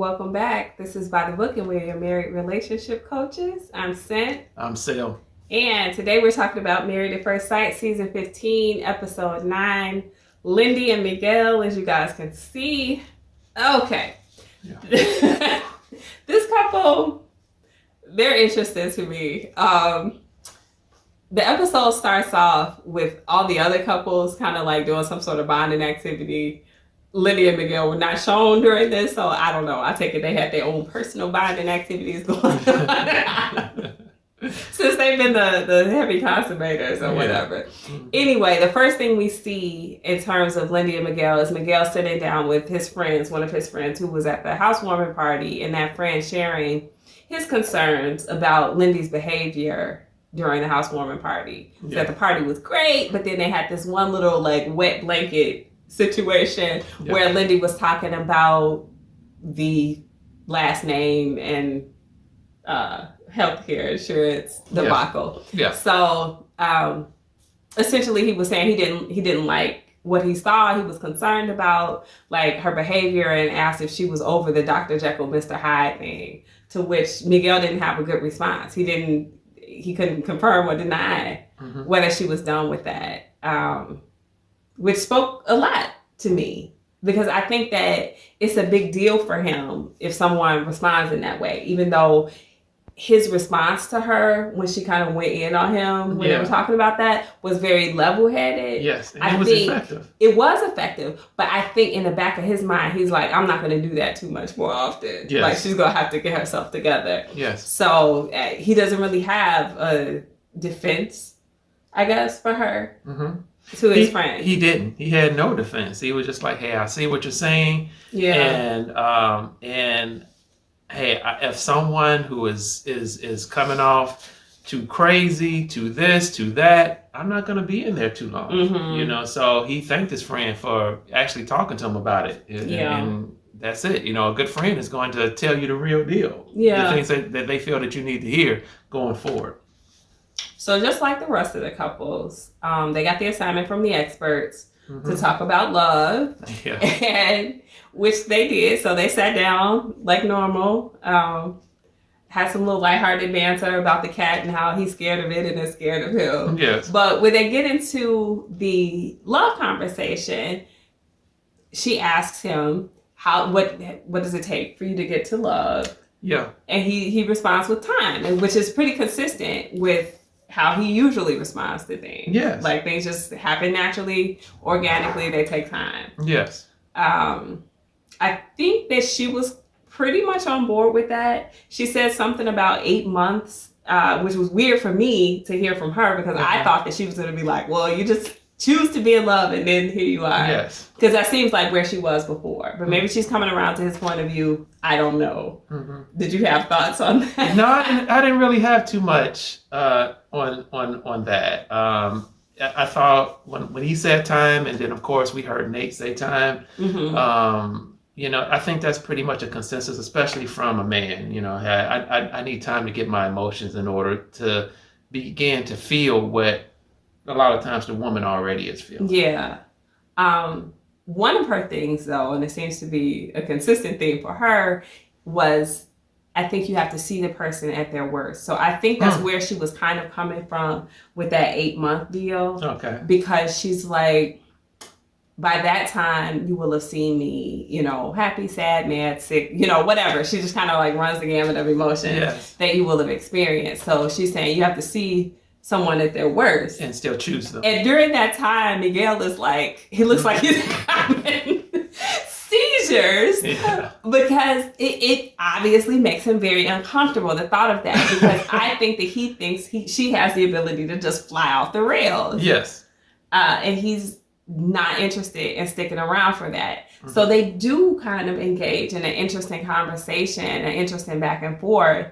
welcome back. This is By the Book, and we're your married relationship coaches. I'm Sent. I'm Sil. And today we're talking about Married at First Sight, Season 15, Episode 9. Lindy and Miguel, as you guys can see. Okay. Yeah. This couple, they're interesting to me. The episode starts off with all the other couples kind of like doing some sort of bonding activity. Lindy and Miguel were not shown during this, so I don't know. I take it they had their own personal bonding activities going on. Since they've been the heavy consummators or whatever. Mm-hmm. Anyway, the first thing we see in terms of Lindy and Miguel is Miguel sitting down with his friends, one of his friends who was at the housewarming party, and that friend sharing his concerns about Lindy's behavior during the housewarming party. So that the party was great, but then they had this one little like wet blanket situation where Lindy was talking about the last name and healthcare insurance debacle. Yeah. So essentially he was saying he didn't like what he saw. He was concerned about like her behavior and asked if she was over the Dr. Jekyll, Mr. Hyde thing, to which Miguel didn't have a good response. He couldn't confirm or deny whether she was done with that. Which spoke a lot to me, because I think that it's a big deal for him if someone responds in that way, even though his response to her when she kind of went in on him when they were talking about that was very level-headed. Yes, and it was effective. It was effective, but I think in the back of his mind, he's like, I'm not going to do that too much more often. Yes. Like, she's going to have to get herself together. Yes. So he doesn't really have a defense, I guess, for her. Mm-hmm. To his friend. He didn't. He had no defense. He was just like, hey, I see what you're saying. Yeah. And hey, if someone who is coming off too crazy, to this, to that, I'm not going to be in there too long. Mm-hmm. So he thanked his friend for actually talking to him about it. And that's it. A good friend is going to tell you the real deal. Yeah. The things that they feel that you need to hear going forward. So just like the rest of the couples, they got the assignment from the experts to talk about love, and which they did. So they sat down like normal, had some little lighthearted banter about the cat and how he's scared of it and is scared of him. Yes. But when they get into the love conversation, she asks him, what does it take for you to get to love? Yeah. And he responds with time, which is pretty consistent with how he usually responds to things. Yes. Like, things just happen naturally, organically, they take time. Yes. I think that she was pretty much on board with that. She said something about 8 months, which was weird for me to hear from her, because I thought that she was going to be like, well, you just choose to be in love and then here you are. Yes. Because that seems like where she was before. But maybe she's coming around to his point of view. I don't know. Mm-hmm. Did you have thoughts on that? No, I didn't really have too much on that. I thought when he said time, and then of course we heard Nate say time. Mm-hmm. I think that's pretty much a consensus, especially from a man. I need time to get my emotions in order to begin to feel what a lot of times the woman already is feeling. Yeah. One of her things, though, and it seems to be a consistent theme for her, was I think you have to see the person at their worst. So I think that's where she was kind of coming from with that 8-month deal. Okay. Because she's like, by that time, you will have seen me, happy, sad, mad, sick, whatever. She just kind of like runs the gamut of emotions that you will have experienced. So she's saying you have to see someone at their worst. And still choose them. And during that time, Miguel is like, he looks like he's having seizures because it obviously makes him very uncomfortable, the thought of that, because I think that he thinks she has the ability to just fly off the rails. Yes. And he's not interested in sticking around for that. Mm-hmm. So they do kind of engage in an interesting conversation, an interesting back and forth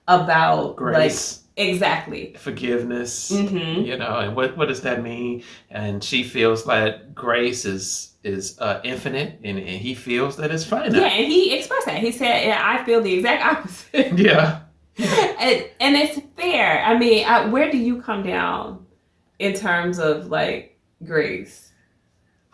about grace. Exactly. Forgiveness, and what does that mean? And she feels like grace is infinite, and he feels that it's finite. Yeah, and he expressed that. He said, I feel the exact opposite. Yeah. and it's fair. I mean, where do you come down in terms of like grace?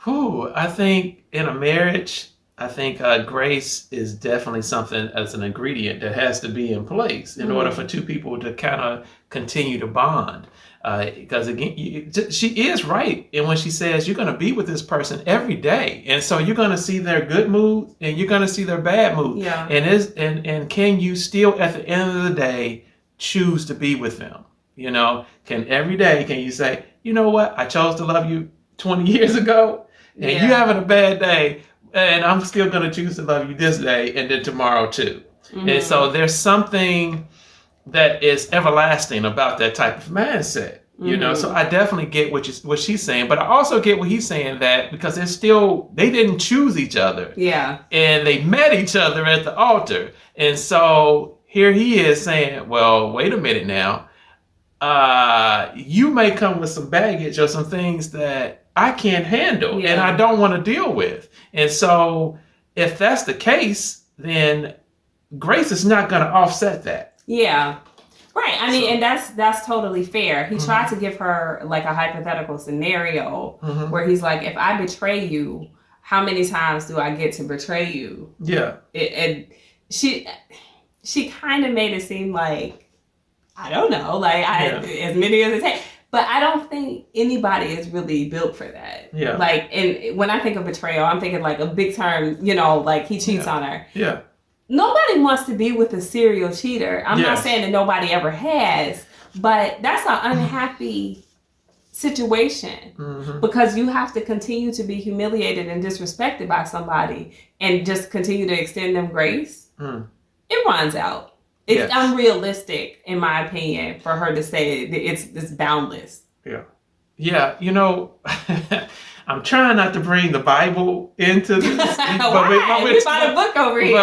I think in a marriage, grace is definitely something as an ingredient that has to be in place in order for two people to kind of continue to bond. Because again, she is right. And when she says you're going to be with this person every day. And so you're going to see their good mood and you're going to see their bad mood. Yeah. And can you still at the end of the day choose to be with them? You know, every day can you say, you know what? I chose to love you 20 years ago and you having a bad day and I'm still going to choose to love you this day and then tomorrow too. Mm-hmm. And so there's something that is everlasting about that type of mindset, you know. So I definitely get what she's saying, but I also get what he's saying, that because they didn't choose each other, and they met each other at the altar, and so here he is saying, well, wait a minute now, you may come with some baggage or some things that I can't handle and I don't want to deal with, and so if that's the case, then grace is not going to offset that. Yeah. Right. I mean, and that's totally fair. He tried to give her like a hypothetical scenario where he's like, if I betray you, how many times do I get to betray you? Yeah. And she kind of made it seem like, I don't know, like as many as it takes. But I don't think anybody is really built for that. Yeah. Like, and when I think of betrayal, I'm thinking like a big term, you know, like he cheats on her. Yeah. Nobody wants to be with a serial cheater. I'm not saying that nobody ever has, but that's an unhappy situation because you have to continue to be humiliated and disrespected by somebody and just continue to extend them grace. It runs out. It's unrealistic, in my opinion, for her to say it's boundless. Yeah. Yeah, you know, I'm trying not to bring the Bible into this. But we found a book over here.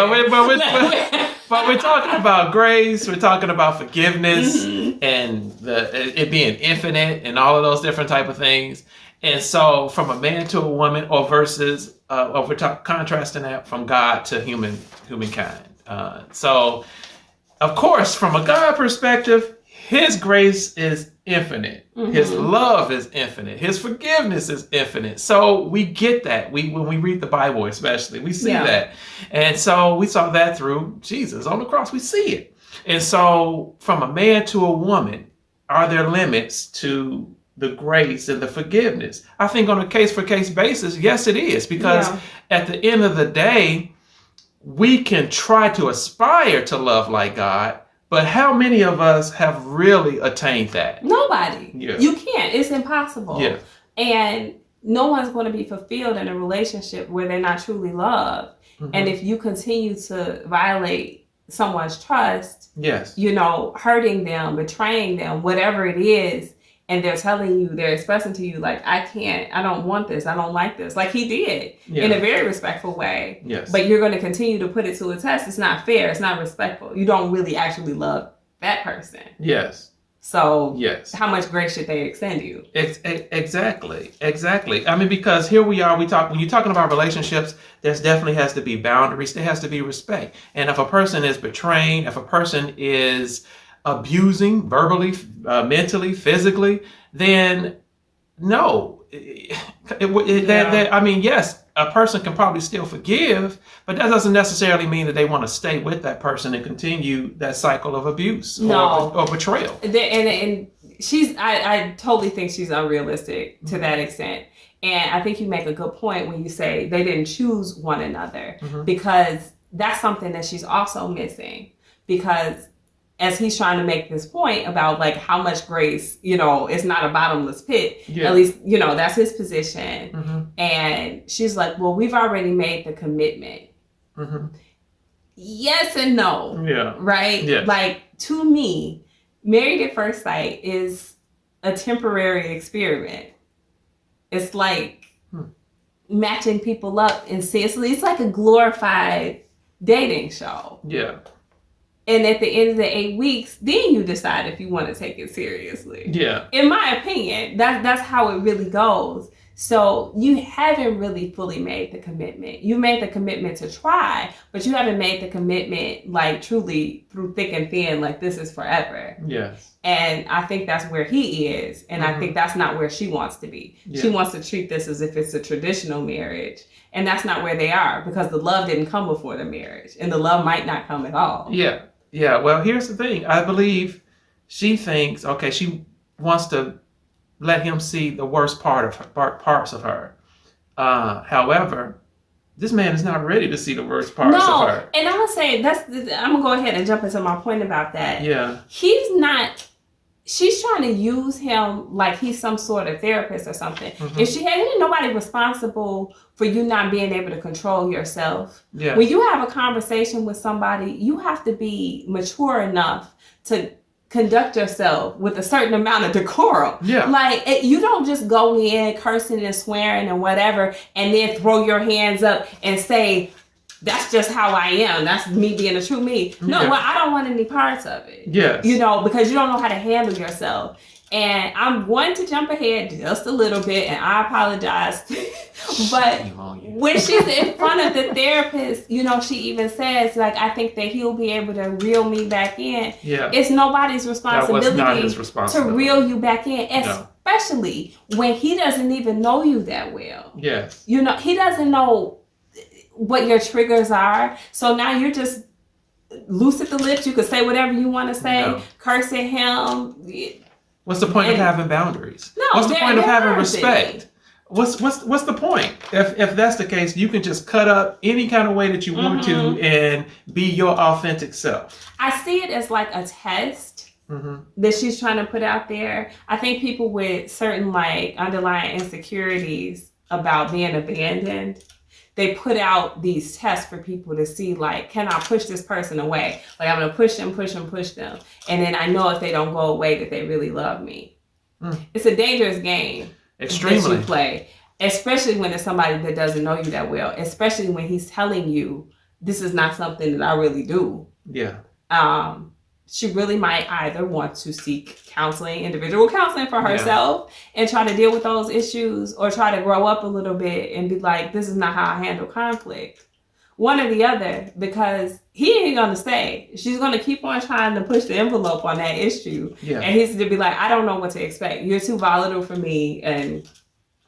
But we're talking about grace. We're talking about forgiveness and it being infinite and all of those different type of things. And so from a man to a woman, or versus, we're contrasting that from God to humankind. So, of course, from a God perspective, His grace is infinite. His love is infinite. His forgiveness is infinite. So we get that. When we read the Bible, especially, we see that. And so we saw that through Jesus on the cross. We see it. And so from a man to a woman, are there limits to the grace and the forgiveness? I think on a case-for-case basis, yes, it is. Because at the end of the day, we can try to aspire to love like God, but how many of us have really attained that? Nobody. Yeah. You can't. It's impossible. Yeah. And no one's going to be fulfilled in a relationship where they're not truly loved. And if you continue to violate someone's trust, you know, hurting them, betraying them, whatever it is, and they're telling you, they're expressing to you, like, I don't want this, I don't like this, like he did in a very respectful way. Yes. But you're going to continue to put it to a test. It's not fair. It's not respectful. You don't really actually love that person. Yes. So how much grace should they extend you? Exactly. I mean, because here we are, when you're talking about relationships, there's definitely has to be boundaries. There has to be respect. And if a person is betraying, if a person is abusing verbally, mentally, physically, then no. I mean, yes, a person can probably still forgive, but that doesn't necessarily mean that they want to stay with that person and continue that cycle of abuse or betrayal. And I totally think she's unrealistic to that extent. And I think you make a good point when you say they didn't choose one another, because that's something that she's also missing. Because as he's trying to make this point about like how much grace, you know, it's not a bottomless pit. Yeah. At least, you know, that's his position. And she's like, well, we've already made the commitment. Yes and no. Yeah. Right? Yes. Like, to me, Married at First Sight is a temporary experiment. It's like matching people up and seriously. It's like a glorified dating show. Yeah. And at the end of the 8 weeks, then you decide if you want to take it seriously. Yeah. In my opinion, that's how it really goes. So you haven't really fully made the commitment. You made the commitment to try, but you haven't made the commitment like truly through thick and thin, like this is forever. Yes. And I think that's where he is. And I think that's not where she wants to be. Yeah. She wants to treat this as if it's a traditional marriage. And that's not where they are, because the love didn't come before the marriage. And the love might not come at all. Yeah. Yeah. Well, here's the thing. I believe she thinks, okay, she wants to let him see the worst parts of her. However, this man is not ready to see the worst parts of her. And I would say I'm gonna go ahead and jump into my point about that. Yeah. She's trying to use him like he's some sort of therapist or something. If she ain't nobody responsible for you not being able to control yourself. Yeah. When you have a conversation with somebody, you have to be mature enough to conduct yourself with a certain amount of decorum. Yeah. Like, you don't just go in cursing and swearing and whatever, and then throw your hands up and say, that's just how I am. That's me being a true me. No, well, I don't want any parts of it. Yes. Because you don't know how to handle yourself. And I'm going to jump ahead just a little bit, and I apologize. But when she's in front of the therapist, she even says, like, I think that he'll be able to reel me back in. Yeah. It's nobody's responsibility, that was not his responsibility to reel you back in, especially when he doesn't even know you that well. Yes. He doesn't know what your triggers are. So now you're just loose at the lips. You could say whatever you want to say, curse at him. What's the point of having boundaries? No, what's the point of having respect? What's the point? If that's the case, you can just cut up any kind of way that you want to and be your authentic self. I see it as like a test that she's trying to put out there. I think people with certain like underlying insecurities about being abandoned, they put out these tests for people to see, like, can I push this person away? Like, I'm going to push them. And then I know if they don't go away that they really love me. It's a dangerous game. Extremely. That you play, especially when it's somebody that doesn't know you that well, especially when he's telling you, this is not something that I really do. Yeah. She really might either want to seek individual counseling for herself and try to deal with those issues, or try to grow up a little bit and be like, this is not how I handle conflict. One or the other, because he ain't going to stay. She's going to keep on trying to push the envelope on that issue. Yeah. And he's to be like, I don't know what to expect. You're too volatile for me. And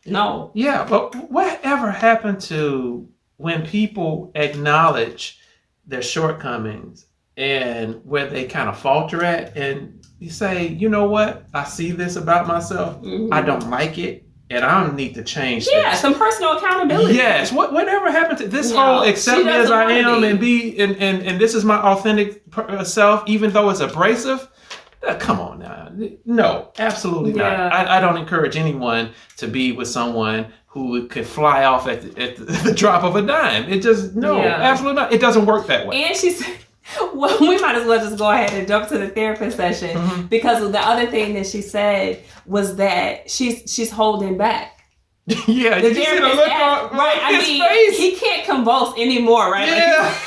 no. Yeah, but whatever happened to when people acknowledge their shortcomings and where they kind of falter at, and you say, you know what? I see this about myself. I don't like it. And I need to change this. Yeah, some personal accountability. Yes. Whatever happened to this whole accept me as I am and be and this is my authentic self, even though it's abrasive? Come on now. No, absolutely not. I don't encourage anyone to be with someone who could fly off at the drop of a dime. It just, absolutely not. It doesn't work that way. And she said, well, we might as well just go ahead and jump to the therapist session, because the other thing that she said was that she's holding back. Yeah, the you see the look on his face? He can't convulse anymore, right? Yeah.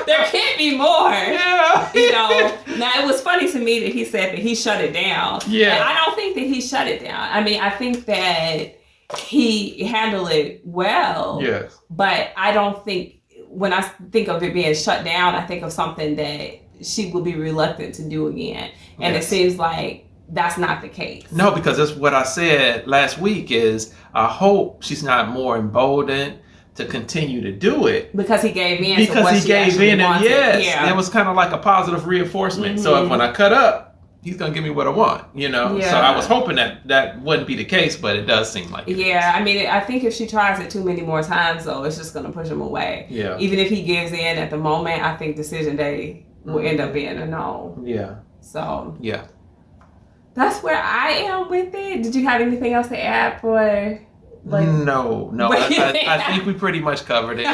There can't be more. Yeah. Now it was funny to me that he said that he shut it down. Yeah. And I don't think that he shut it down. I mean, I think that he handled it well. Yes. But I don't think, when I think of it being shut down, I think of something that she will be reluctant to do again. And it seems like that's not the case. No, because that's what I said last week is I hope she's not more emboldened to continue to do it. Because he gave in because to what he she gave in, and wanted. it was kind of like a positive reinforcement. So if when I cut up, he's going to give me what I want, So I was hoping that wouldn't be the case, but it does seem like it is. I mean, I think if she tries it too many more times, though, it's just going to push him away. Yeah. Even if he gives in at the moment, I think decision day will end up being a no. Yeah. So. Yeah. That's where I am with it. Did you have anything else to add for? No. I think we pretty much covered it.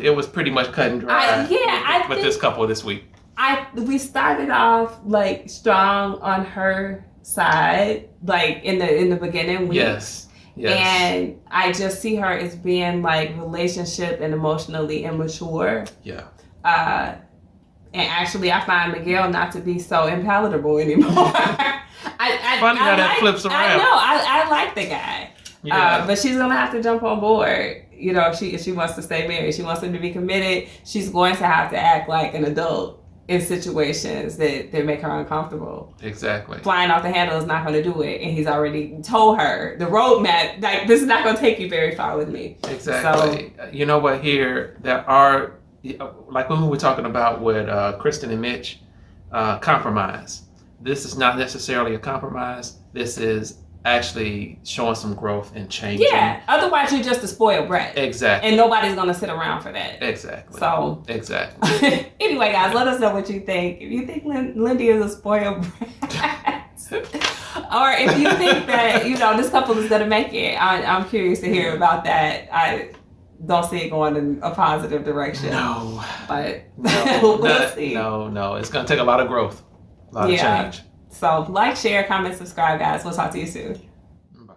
It was pretty much cut and dry. With this couple this week. We started off like strong on her side, like in the beginning weeks. Yes. And I just see her as being like relationship and emotionally immature. Yeah. And actually, I find Miguel not to be so impalatable anymore. Funny how that flips around. I know. I like the guy. Yeah. But she's going to have to jump on board. You know, if she wants to stay married, she wants him to be committed. She's going to have to act like an adult in situations that make her uncomfortable. Exactly. Flying off the handle is not going to do it. And he's already told her the roadmap, like, this is not going to take you very far with me. Exactly. So, you know what, here, there are, like when we were talking about with Kristen and Mitch, compromise. This is not necessarily a compromise. This is actually showing some growth and changing. Yeah. Otherwise, you're just a spoiled brat. Exactly. And nobody's going to sit around for that. Exactly. So. Exactly. Anyway, guys, let us know what you think. If you think Lindy is a spoiled brat, or if you think that, you know, this couple is going to make it, I'm curious to hear about that. I don't see it going in a positive direction. No. But we'll see. No. It's going to take a lot of growth. A lot of change. So like, share, comment, subscribe, guys. We'll talk to you soon.